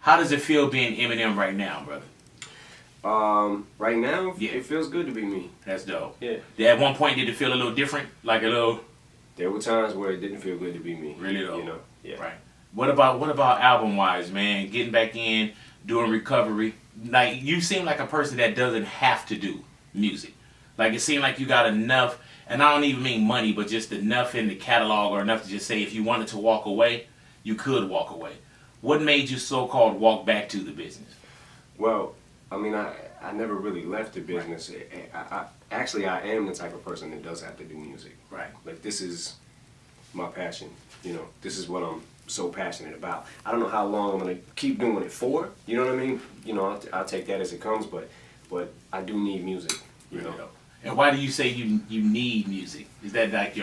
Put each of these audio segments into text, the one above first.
How does it feel being Eminem right now, brother? Right now, Yeah. it feels good to be me. That's dope. Yeah. At one point, did it feel a little different? Like a little... There were times where it didn't feel good to be me. Really though? You know? Yeah. Right. What about album-wise, man? Getting back in, doing recovery. Like, you seem like a person that doesn't have to do music. Like, it seemed like you got enough, and I don't even mean money, but just enough in the catalog or enough to just say if you wanted to walk away, you could walk away. What made you so-called walk back to the business? Well, I mean, I never really left the business. Right. Actually, I am the type of person that does have to do music. Right. Like, this is my passion. You know, this is what I'm so passionate about. I don't know how long I'm going to keep doing it for. You know what I mean? You know, I'll take that as it comes, but I do need music. You know? And why do you say you need music? Is that like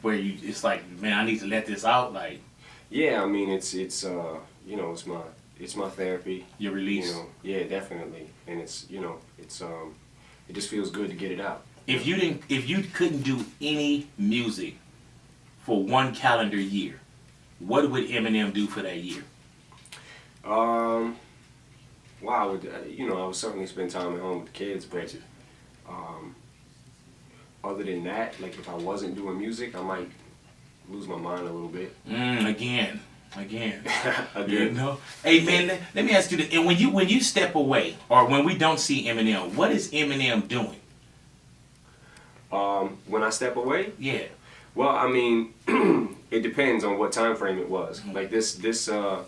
where it's like, man, I need to let this out? Like, yeah, I mean, it's you know, it's my therapy. Your release. You know, yeah, definitely. And it's, you know, it's it just feels good to get it out. If you couldn't do any music for one calendar year, what would Eminem do for that year? Well, I would, you know, I would certainly spend time at home with the kids, but other than that, like if I wasn't doing music, I might lose my mind a little bit. Again. Again. You know? Hey man, let me ask you this. And when you step away, or when we don't see Eminem, what is Eminem doing? When I step away? Yeah. Well, I mean, it depends on what time frame it was. Mm-hmm. Like this the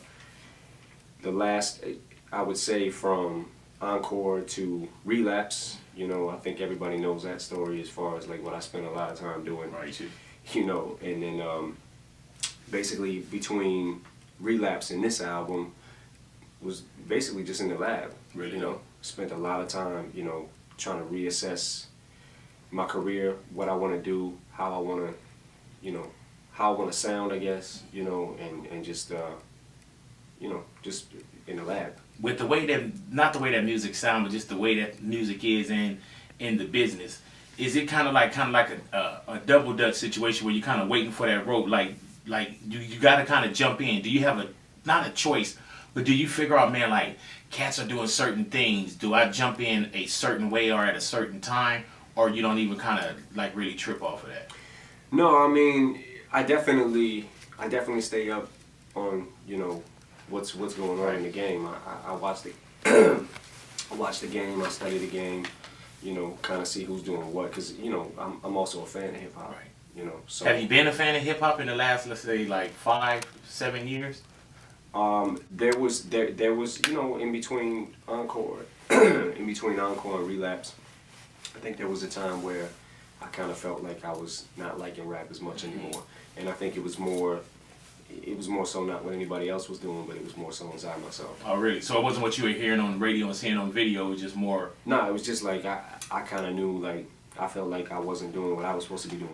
last, I would say from Encore to Relapse, you know, I think everybody knows that story as far as like what I spent a lot of time doing. Right. You know, and then basically between Relapse and this album was basically just in the lab. Really? You know, spent a lot of time, you know, trying to reassess my career, what I want to do, how I want to, you know, how I want to sound, I guess, you know, and just, you know, just in the lab. With the way that, not the way that music sounds, but just the way that music is in the business, is it kind of like a double dutch situation where you're kind of waiting for that rope, like you got to kind of jump in? Do you have not a choice, but do you figure out, man, like cats are doing certain things, do I jump in a certain way or at a certain time, or you don't even kind of like really trip off of that? No, I mean, I definitely stay up on, you know, what's going on in the game. I watch the I watch the game, I study the game, you know, kind of see who's doing what, because, you know, I'm also a fan of hip hop. Right. You know, so have you been a fan of hip hop in the last, let's say, like 5-7 years? There was, you know, in between Encore, and Relapse, I think there was a time where I kind of felt like I was not liking rap as much anymore, and I think it was more so not what anybody else was doing, but it was more so inside myself. Oh, really? So it wasn't what you were hearing on the radio and seeing on video, it was just more... No, it was just like I kind of knew, like, I felt like I wasn't doing what I was supposed to be doing.